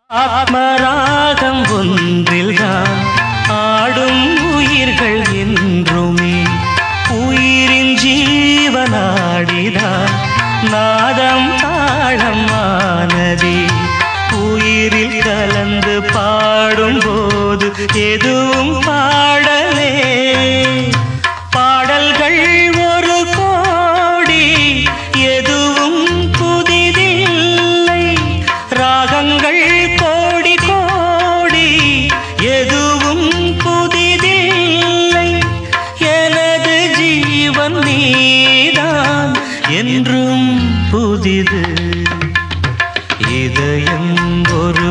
ஆத்மராகம் ஒன்றில்தான் ஆடும் உயிர்கள் என்றுமே உயிரின் ஜீவனாடிதான் நாதம் தாளம் ஆனதே உயிரில் கலந்து பாடும்போது எதுவும் பாடலே பாடல்கள் ஒரு கோடி எதுவும் புதிதில்லை ராகங்கள் கோடி கோடி எதுவும் புதிதில்லை எனது ஜீவன் நீதான் என்றும் புதிது இதயம் ஒரு